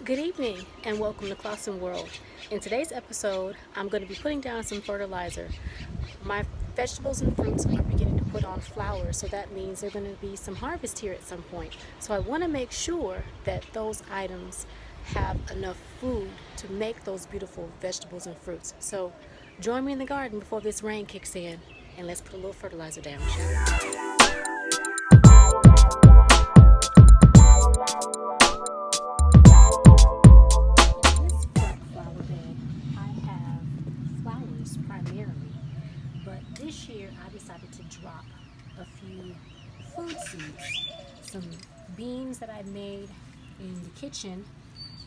Good evening and welcome to ClausenWorld. In today's episode, I'm going to be putting down some fertilizer. My vegetables and fruits are beginning to put on flowers, so that means there's going to be some harvest here at some point. So I want to make sure that those items have enough food to make those beautiful vegetables and fruits. So join me in the garden before this rain kicks in and let's put a little fertilizer down, shall we? But this year I decided to drop a few food seeds, some beans that I made in the kitchen,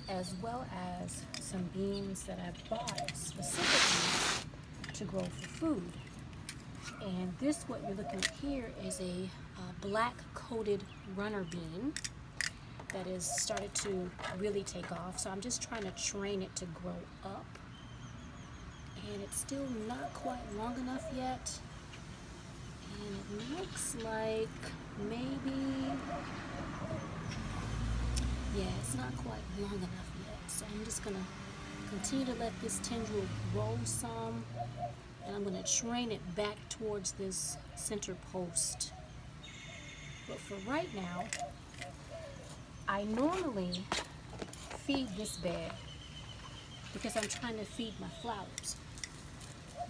as well as some beans that I bought specifically to grow for food. And this, what you're looking at here, is a black coated runner bean that has started to really take off. So I'm just trying to train it to grow up. And it's still not quite long enough yet, and it looks like it's not quite long enough yet. So I'm just gonna continue to let this tendril grow some, and I'm gonna train it back towards this center post. But for right now, I normally feed this bed because I'm trying to feed my flowers.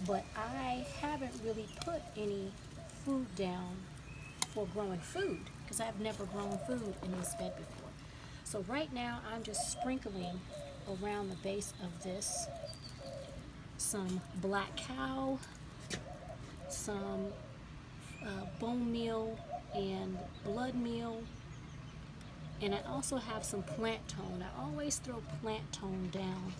But I haven't really put any food down for growing food because I've never grown food in this bed before. So right now I'm just sprinkling around the base of this some black cow, some bone meal and blood meal, and I also have some plant tone. I always throw plant tone down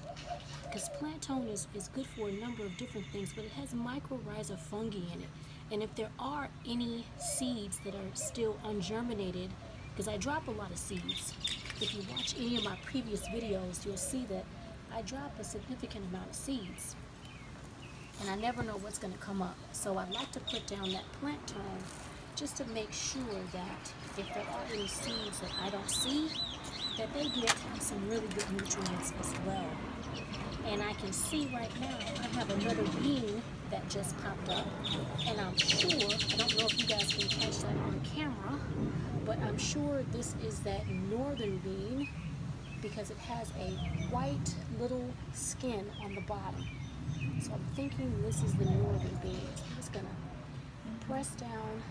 because plant tone is good for a number of different things, but it has mycorrhiza fungi in it. And if there are any seeds that are still ungerminated, because I drop a lot of seeds, if you watch any of my previous videos, you'll see that I drop a significant amount of seeds. And I never know what's going to come up. So I like to put down that plant tone just to make sure that if there are any seeds that I don't see, that they get some really good nutrients as well. And I can see right now I have another bean that just popped up, and I'm sure, I don't know if you guys can catch that on camera, but I'm sure this is that northern bean because it has a white little skin on the bottom. So I'm thinking this is the northern bean. So I'm just gonna press down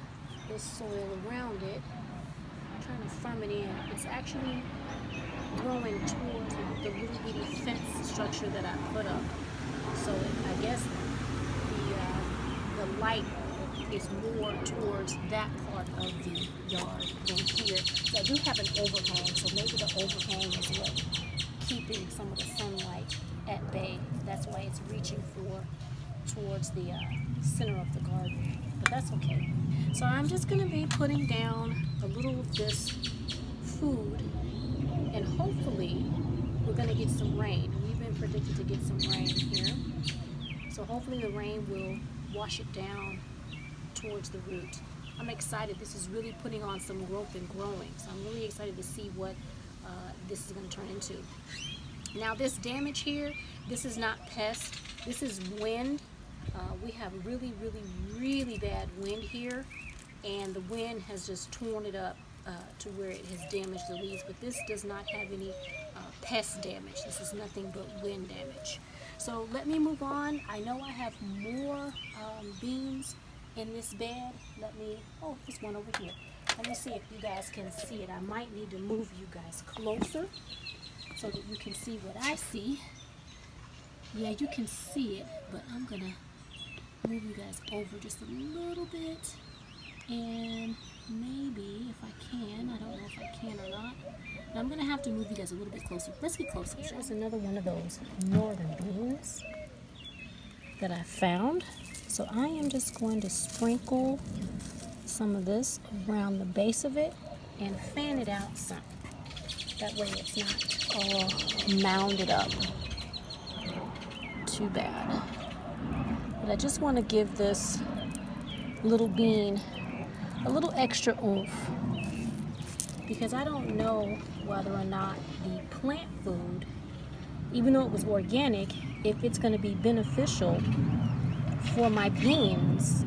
this soil around it. I'm trying to firm it in. It's actually growing towards the little bitty fence structure that I put up. So I guess the light is more towards that part of the yard than here. So I do have an overhang, so maybe the overhang is what keeping some of the sunlight at bay. That's why it's reaching towards the center of the garden. But that's okay. So I'm just going to be putting down a little of this food, and hopefully we're going to get some rain. We've been predicted to get some rain here. So hopefully the rain will wash it down towards the root. I'm excited. This is really putting on some growth and growing. So I'm really excited to see what this is going to turn into. Now this damage here, this is not pest. This is wind. We have really, really, really bad wind here, and the wind has just torn it up to where it has damaged the leaves, but this does not have any pest damage. This is nothing but wind damage. So let me move on. I know I have more beans in this bed. There's one over here. Let me see if you guys can see it. I might need to move you guys closer so that you can see what I see. Yeah, you can see it, but I'm gonna move you guys over just a little bit, and maybe if I can, I don't know if I can or not. Now I'm gonna have to move you guys a little bit closer. Let's get closer. Here's another one of those northern beans that I found. So I am just going to sprinkle some of this around the base of it and fan it out some. That way it's not all mounded up too bad. But I just want to give this little bean a little extra oomph because I don't know whether or not the plant food, even though it was organic, if it's going to be beneficial for my beans.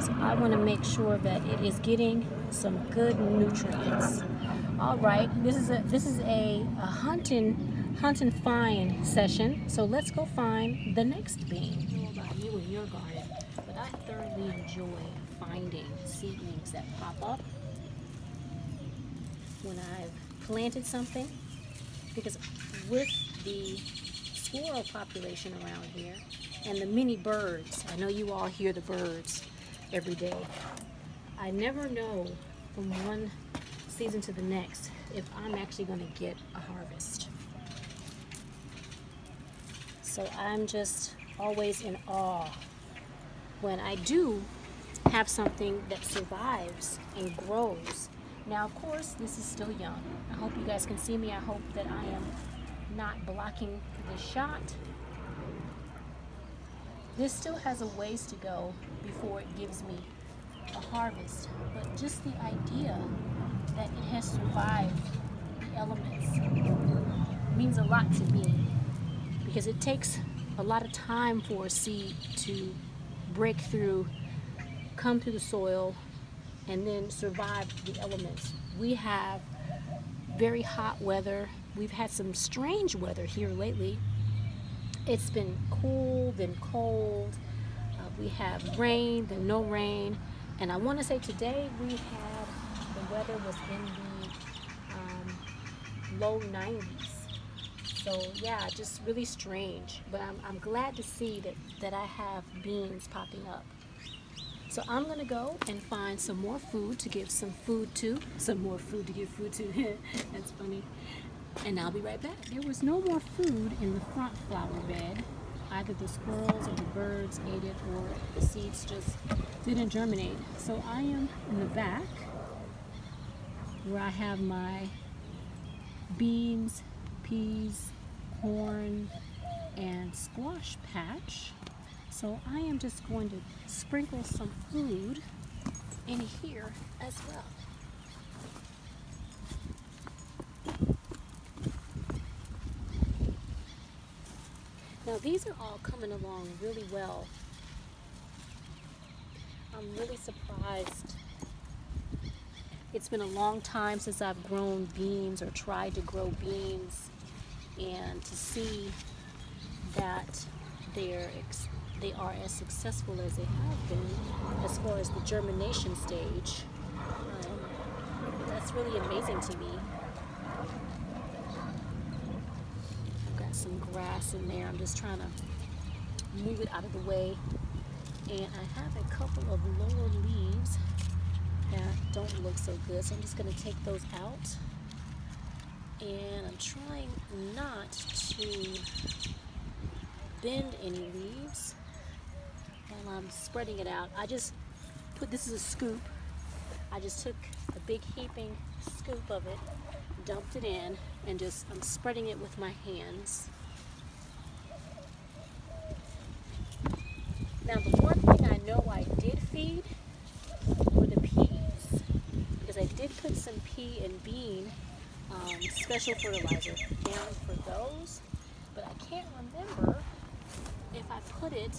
So I want to make sure that it is getting some good nutrients. All right, this is a hunt and find session. So let's go find the next bean. I don't know about you and your garden, but I thoroughly enjoy finding seedlings that pop up when I've planted something, because with the squirrel population around here and the many birds, I know you all hear the birds every day. I never know from one season to the next if I'm actually going to get a harvest. So I'm just always in awe when I do have something that survives and grows. Now, of course, this is still young. I hope you guys can see me. I hope that I am not blocking the shot. This still has a ways to go before it gives me a harvest, but just the idea that it has survived the elements means a lot to me, because it takes a lot of time for a seed to break through, come through the soil, and then survive the elements. We have very hot weather. We've had some strange weather here lately. It's been cool, then cold. We have rain, then no rain. And I want to say today the weather was in the low 90s. So yeah, just really strange. But I'm glad to see that I have beans popping up. So I'm going to go and find some more food to give some food to. Some more food to give food to. That's funny. And I'll be right back. There was no more food in the front flower bed. Either the squirrels or the birds ate it, or the seeds just didn't germinate. So I am in the back where I have my beans, peas, corn, and squash patch. So I am just going to sprinkle some food in here as well. Now these are all coming along really well. I'm really surprised. It's been a long time since I've grown beans or tried to grow beans, and to see that they are as successful as they have been as far as the germination stage, that's really amazing to me. Some grass in there. I'm just trying to move it out of the way, and I have a couple of lower leaves that don't look so good, so I'm just going to take those out, and I'm trying not to bend any leaves while I'm spreading it out. This is a scoop. I just took a big heaping scoop of it, dumped it in, and I'm spreading it with my hands. Now the one thing I know I did feed were the peas, because I did put some pea and bean special fertilizer down for those, but I can't remember if I put it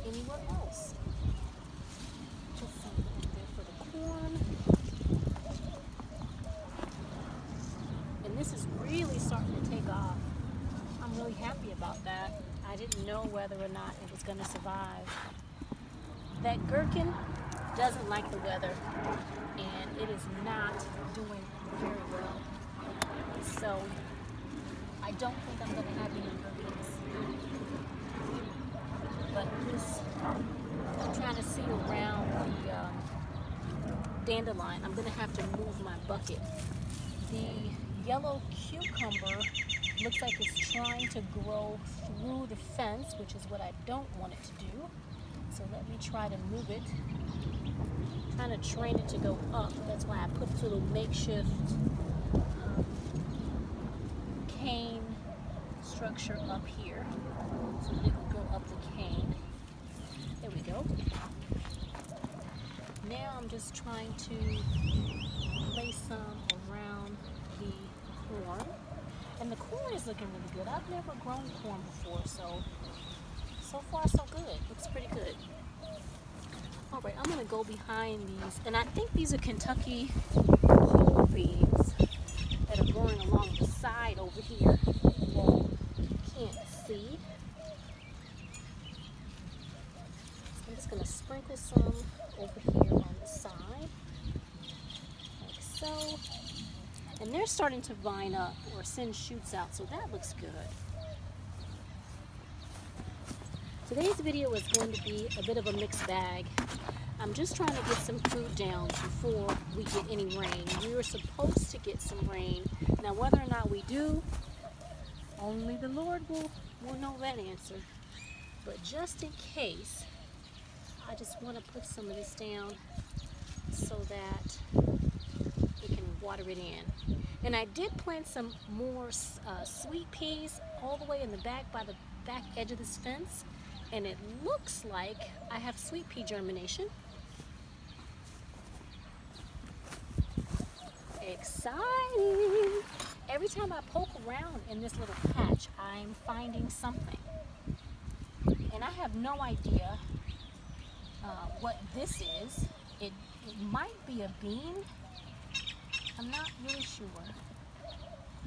anywhere else. Put some in there for the corn. And this is really starting to take off. I'm really happy about that. I didn't know whether or not it was going to survive. That gherkin doesn't like the weather, and it is not doing very well. So I don't think I'm going to have any gherkins. But I'm trying to see around the dandelion. I'm going to have to move my bucket. The yellow cucumber looks like it's trying to grow through the fence, which is what I don't want it to do. So let me try to move it. I'm trying to train it to go up. That's why I put this little makeshift cane structure up here, so that it will go up the cane. There we go. Now I'm just trying to place some around corn. And the corn is looking really good. I've never grown corn before, so far so good. Looks pretty good. All right, I'm gonna go behind these, and I think these are Kentucky pole beans that are growing along the side over here. Well, you can't see. So I'm just gonna sprinkle some over here on the side, like so. And they're starting to vine up or send shoots out, so that looks good. Today's video is going to be a bit of a mixed bag. I'm just trying to get some food down before we get any rain. We were supposed to get some rain. Now whether or not we do, only the Lord will know that answer. But just in case, I just want to put some of this down so that we can water it in. And I did plant some more sweet peas all the way in the back by the back edge of this fence. And it looks like I have sweet pea germination. Exciting! Every time I poke around in this little patch, I'm finding something. And I have no idea what this is. It might be a bean. I'm not really sure.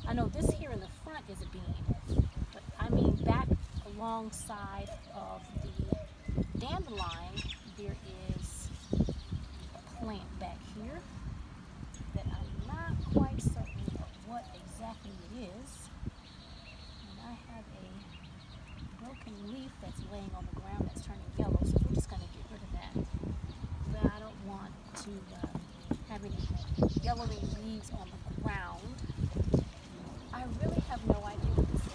I know this here in the front is a bean, but I mean back alongside of the dandelion, there is a plant back here that I'm not quite certain of what exactly it is. And I have a broken leaf that's laying on the ground that's turning yellow, so we're just going to get rid of that. But I don't want to have any yellowing leaves on the ground. I really have no idea what this is.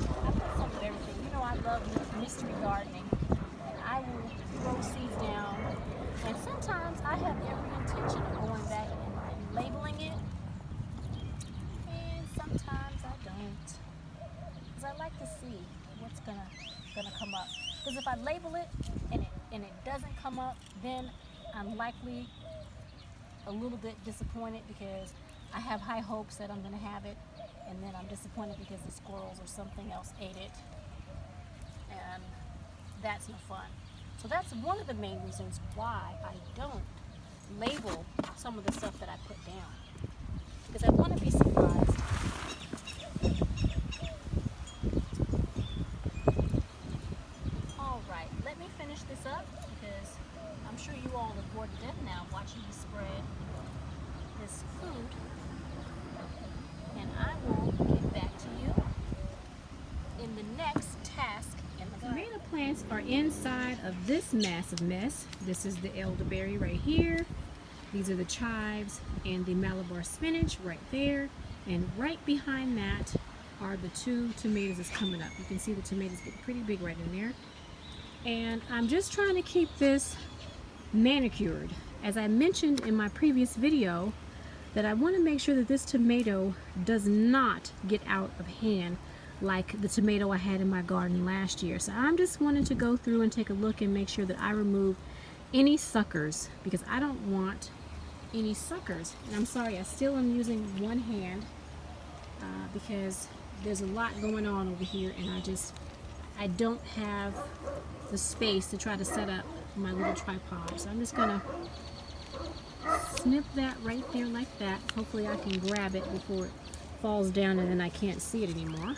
I put some of everything. You know I love mystery gardening. And I will throw seeds down. And sometimes I have every intention of going back and labeling it. And sometimes I don't. Because I like to see what's gonna come up. Because if I label it and it doesn't come up, then I'm likely a little bit disappointed because I have high hopes that I'm going to have it, and then I'm disappointed because the squirrels or something else ate it, and that's no fun. So that's one of the main reasons why I don't label some of the stuff that I put down, because I want to be surprised. All right, let me finish this up because I'm sure you all are bored to death now watching me spread this food. And I will get back to you in the next task in the garden. Tomato plants are inside of this massive mess. This is the elderberry right here. These are the chives and the Malabar spinach right there. And right behind that are the two tomatoes that's coming up. You can see the tomatoes get pretty big right in there. And I'm just trying to keep this manicured. As I mentioned in my previous video, that I want to make sure that this tomato does not get out of hand like the tomato I had in my garden last year. So I'm just wanting to go through and take a look and make sure that I remove any suckers, because I don't want any suckers. And I'm sorry, I still am using one hand because there's a lot going on over here, and I don't have the space to try to set up my little tripod. So I'm just gonna snip that right there like that. Hopefully I can grab it before it falls down and then I can't see it anymore.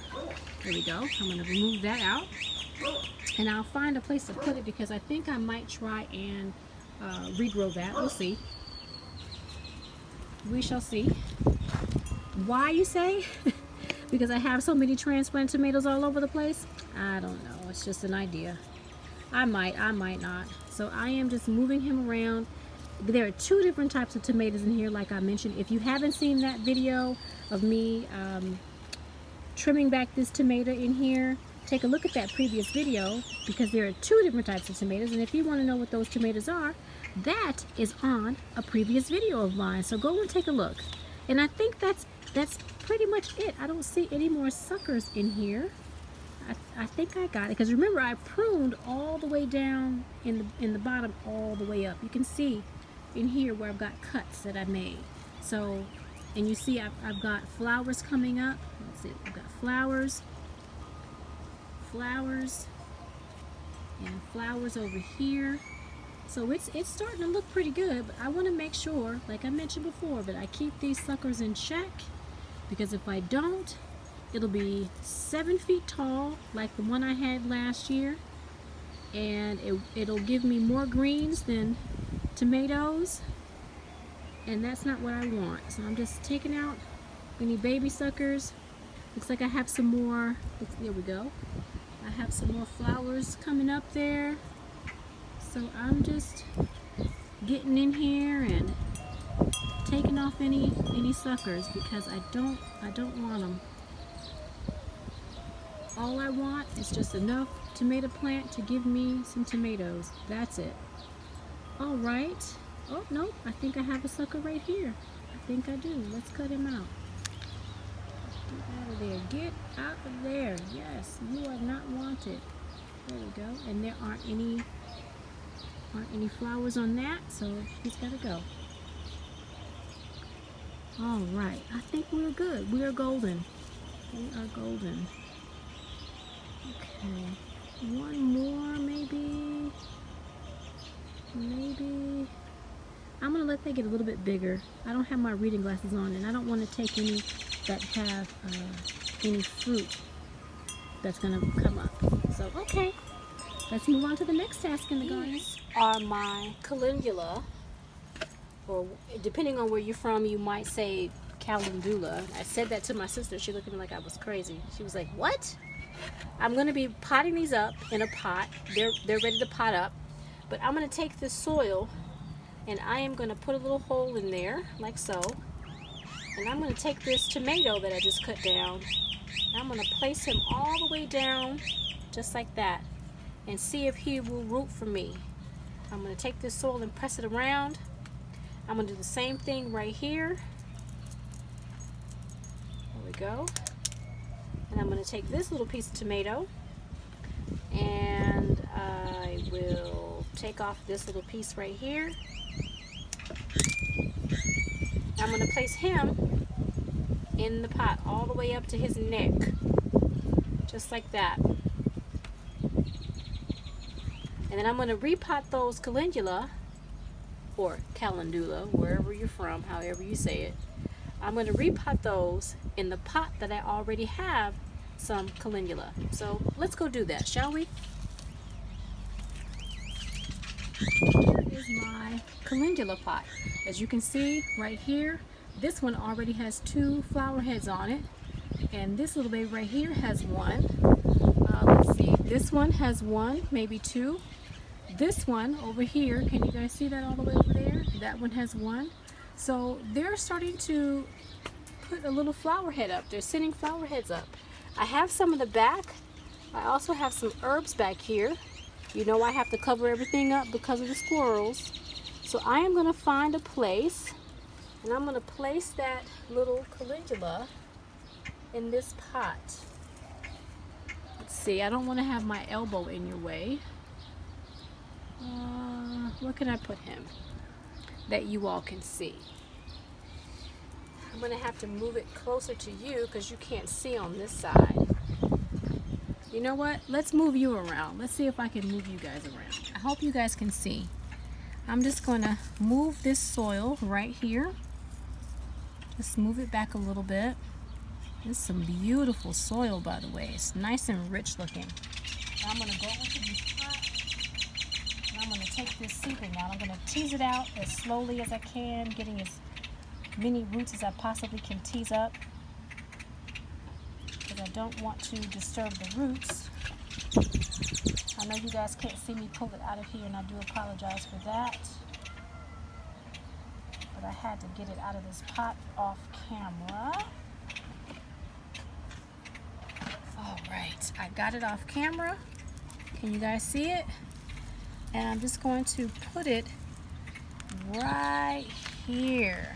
There we go. I'm going to remove that out. And I'll find a place to put it because I think I might try and regrow that. We'll see. We shall see. Why, you say? Because I have so many transplant tomatoes all over the place? I don't know. It's just an idea. I might not. So I am just moving him around. There are two different types of tomatoes in here, like I mentioned. If you haven't seen that video of me trimming back this tomato in here, take a look at that previous video, because there are two different types of tomatoes, and if you want to know what those tomatoes are, that is on a previous video of mine. So go and take a look. And I think that's pretty much it. I don't see any more suckers in here. I think I got it, because remember I pruned all the way down in the bottom all the way up. You can see in here where I've got cuts that I made. So And you see I've got flowers coming up. Let's see, I've got flowers, and flowers over here. So it's starting to look pretty good, but I want to make sure, like I mentioned before, that I keep these suckers in check, because if I don't, it'll be 7 feet tall like the one I had last year, and it'll give me more greens than tomatoes, and that's not what I want. So I'm just taking out any baby suckers. Looks like I have some more. There we go. I have some more flowers coming up there. So I'm just getting in here and taking off any suckers, because I don't want them. All I want is just enough tomato plant to give me some tomatoes. That's it. All right. Oh, no, I think I have a sucker right here. I think I do. Let's cut him out. Get out of there. Get out of there. Yes, you are not wanted. There we go. And there aren't any flowers on that, so he's got to go. All right. I think we're good. We are golden. We are golden. Okay. One more, maybe. I'm gonna let that get a little bit bigger. I don't have my reading glasses on, and I don't want to take any that have any fruit that's gonna come up. So okay, let's move on to the next task in the garden. These are my calendula, or depending on where you're from, you might say calendula. I said that to my sister. She looked at me like I was crazy. She was like, "What?" I'm gonna be potting these up in a pot. They're ready to pot up. But I'm going to take this soil, and I am going to put a little hole in there, like so. And I'm going to take this tomato that I just cut down, and I'm going to place him all the way down, just like that, and see if he will root for me. I'm going to take this soil and press it around. I'm going to do the same thing right here. There we go. And I'm going to take this little piece of tomato, and I will take off this little piece right here. I'm going to place him in the pot all the way up to his neck, just like that. And then I'm going to repot those calendula, or calendula, wherever you're from, however you say it. I'm going to repot those in the pot that I already have some calendula. So let's go do that, shall we? Here is my calendula pot. As you can see right here, this one already has 2 flower heads on it, and this little baby right here has 1. Let's see, this one has 1, maybe 2. This one over here, can you guys see that all the way over there? That one has 1. So they're starting to put a little flower head up. They're sending flower heads up. I have some in the back. I also have some herbs back here. You know I have to cover everything up because of the squirrels. So I am going to find a place, and I'm going to place that little calendula in this pot. Let's see, I don't want to have my elbow in your way. Where can I put him that you all can see? I'm going to have to move it closer to you because you can't see on this side. You know what? Let's move you around. Let's see if I can move you guys around. I hope you guys can see. I'm just going to move this soil right here. Just move it back a little bit. This is some beautiful soil, by the way. It's nice and rich looking. I'm going to go into this pot, and I'm going to take this seedling out. I'm going to tease it out as slowly as I can, getting as many roots as I possibly can tease up, because I don't want to disturb the roots. I know you guys can't see me pull it out of here, and I do apologize for that. But I had to get it out of this pot off camera. All right, I got it off camera. Can you guys see it? And I'm just going to put it right here.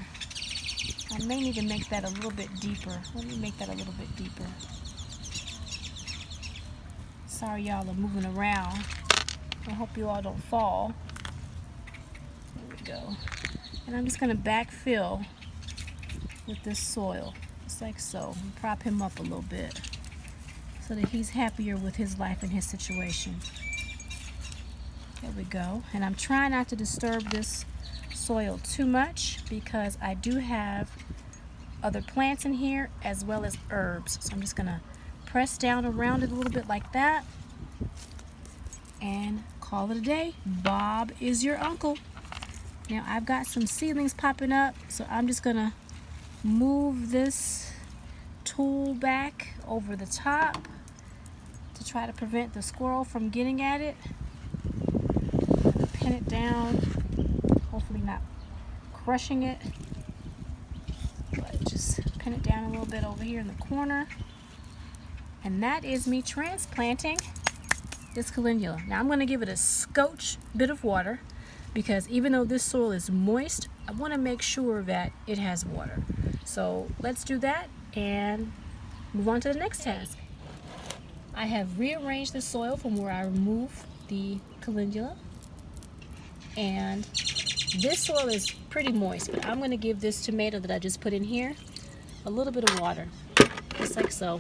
I may need to make that a little bit deeper. Let me make that a little bit deeper. Sorry y'all are moving around. I hope you all don't fall. There we go. And I'm just going to backfill with this soil, just like so. And prop him up a little bit so that he's happier with his life and his situation. There we go. And I'm trying not to disturb this soil too much because I do have other plants in here as well as herbs. So I'm just gonna press down around it a little bit like that and call it a day. Bob is your uncle. Now I've got some seedlings popping up, so I'm just gonna move this tool back over the top to try to prevent the squirrel from getting at it. Pin it down, hopefully not crushing it, but just pin it down a little bit over here in the corner. And that is me transplanting this calendula. Now I'm going to give it a scotch bit of water because even though this soil is moist, I want to make sure that it has water. So let's do that and move on to the next task. I have rearranged the soil from where I removed the calendula, and this soil is pretty moist, but I'm going to give this tomato that I just put in here a little bit of water, just like so.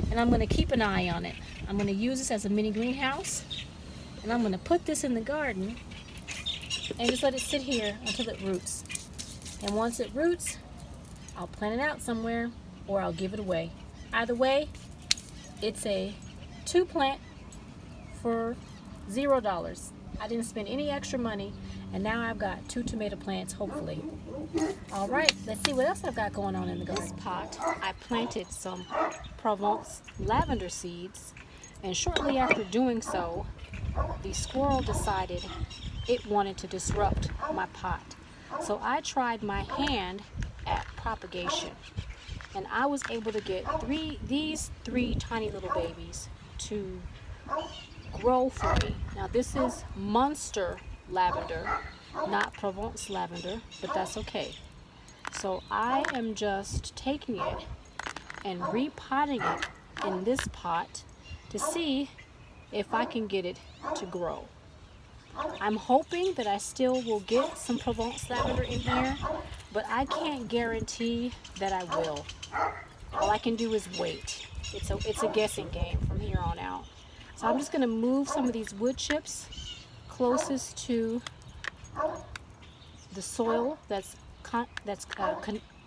And I'm going to keep an eye on it. I'm going to use this as a mini greenhouse, and I'm going to put this in the garden and just let it sit here until it roots. And once it roots, I'll plant it out somewhere or I'll give it away. Either way, it's a 2 plant for $0. I didn't spend any extra money, and now I've got 2 tomato plants, hopefully. All right, let's see what else I've got going on in the garden. This pot, I planted some Provence lavender seeds, and shortly after doing so, the squirrel decided it wanted to disrupt my pot. So I tried my hand at propagation, and I was able to get these three tiny little babies to grow for me. Now this is Munster lavender, not Provence lavender, but that's okay. So I am just taking it and repotting it in this pot to see if I can get it to grow. I'm hoping that I still will get some Provence lavender in here, but I can't guarantee that I will. All I can do is wait. It's a guessing game from here on out. So I'm just going to move some of these wood chips closest to the soil that's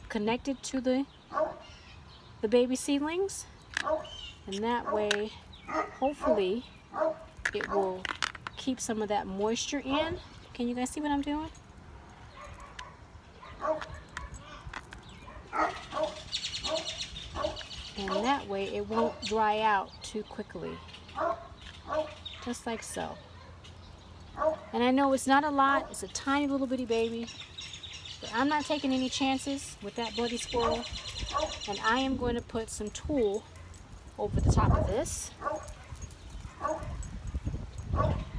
connected to the baby seedlings, and that way hopefully it will keep some of that moisture in. Can you guys see what I'm doing? And that way it won't dry out too quickly. Just like so. And I know it's not a lot, it's a tiny little bitty baby, but I'm not taking any chances with that bloody squirrel, and I am going to put some tulle over the top of this,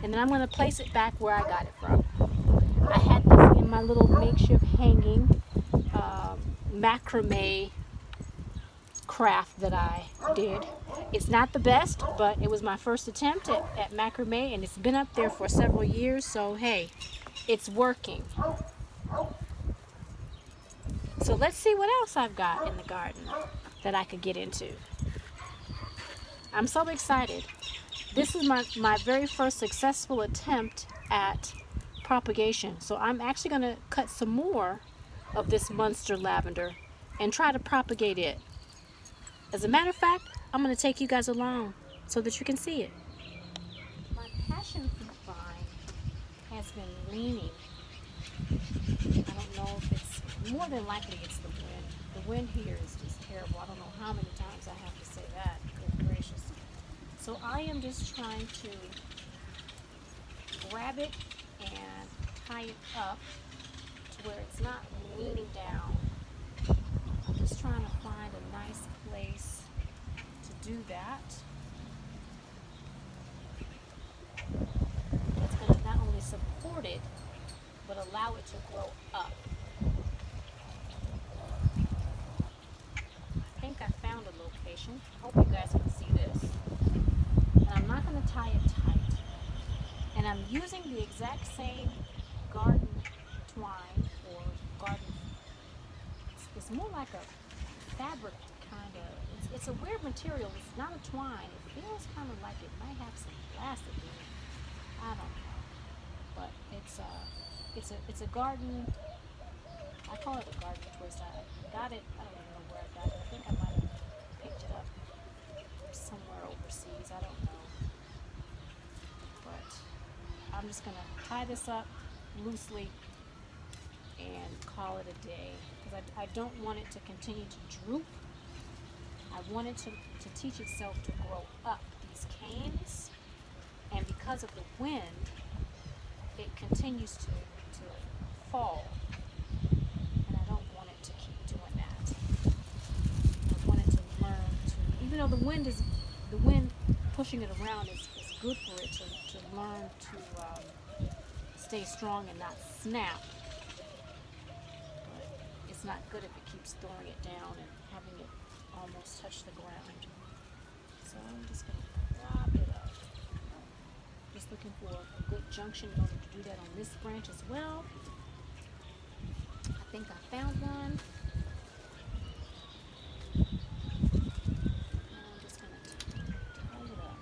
and then I'm going to place it back where I got it from. I had this in my little makeshift hanging macrame craft that I did. It's not the best, but it was my first attempt at macrame, and it's been up there for several years, so hey, it's working. So let's see what else I've got in the garden that I could get into. I'm so excited. This is my very first successful attempt at propagation, so I'm actually going to cut some more of this Munster lavender and try to propagate it. As a matter of fact, I'm going to take you guys along so that you can see it. My passion fruit vine has been leaning. I don't know if it's, more than likely it's the wind. The wind here is just terrible. I don't know how many times I have to say that. Good gracious. So I am just trying to grab it and tie it up to where it's not leaning down. I'm just trying to find a nice place to do that. That's going to not only support it, but allow it to grow up. I think I found a location. I hope you guys can see this. And I'm not going to tie it tight. And I'm using the exact same garden twine or garden, this It's more like a fabric kind of. It's a weird material. It's not a twine. It feels kind of like it might have some plastic in it. I don't know, but it's a garden. I call it a garden twist. I got it. I don't even know where I got it. I think I might have picked it up somewhere overseas. I don't know, but I'm just gonna tie this up loosely and call it a day, because I don't want it to continue to droop. I want it to teach itself to grow up these canes, and because of the wind, it continues to fall, and I don't want it to keep doing that. I want it to learn to, even though the wind pushing it around is good for it to learn to stay strong and not snap. But it's not good if it keeps throwing it down and having it almost touch the ground. So I'm just going to prop it up. Just looking for a good junction in order to do that on this branch as well. I think I found one. And I'm just going to tie it up.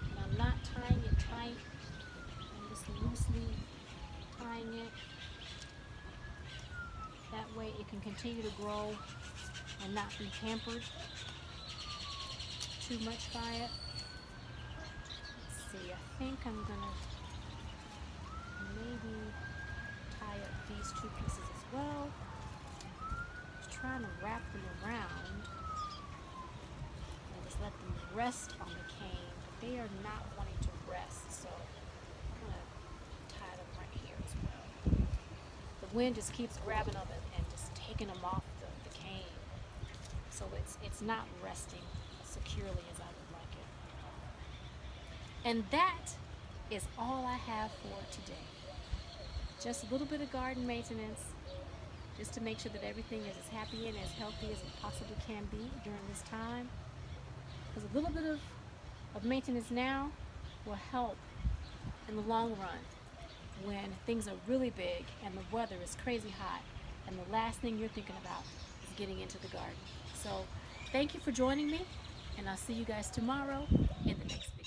And I'm not tying it tight. I'm just loosely tying it. That way it can continue to grow and not be hampered too much by it. Let's see, I think I'm gonna maybe tie up these two pieces as well. Just trying to wrap them around and just let them rest on the cane, but they are not wanting to rest, so I'm gonna tie them right here as well. The wind just keeps grabbing them and just taking them off the cane, so it's not resting securely as I would like it. And that is all I have for today. Just a little bit of garden maintenance, just to make sure that everything is as happy and as healthy as it possibly can be during this time. Because a little bit of maintenance now will help in the long run when things are really big and the weather is crazy hot and the last thing you're thinking about is getting into the garden. So thank you for joining me, and I'll see you guys tomorrow in the next video.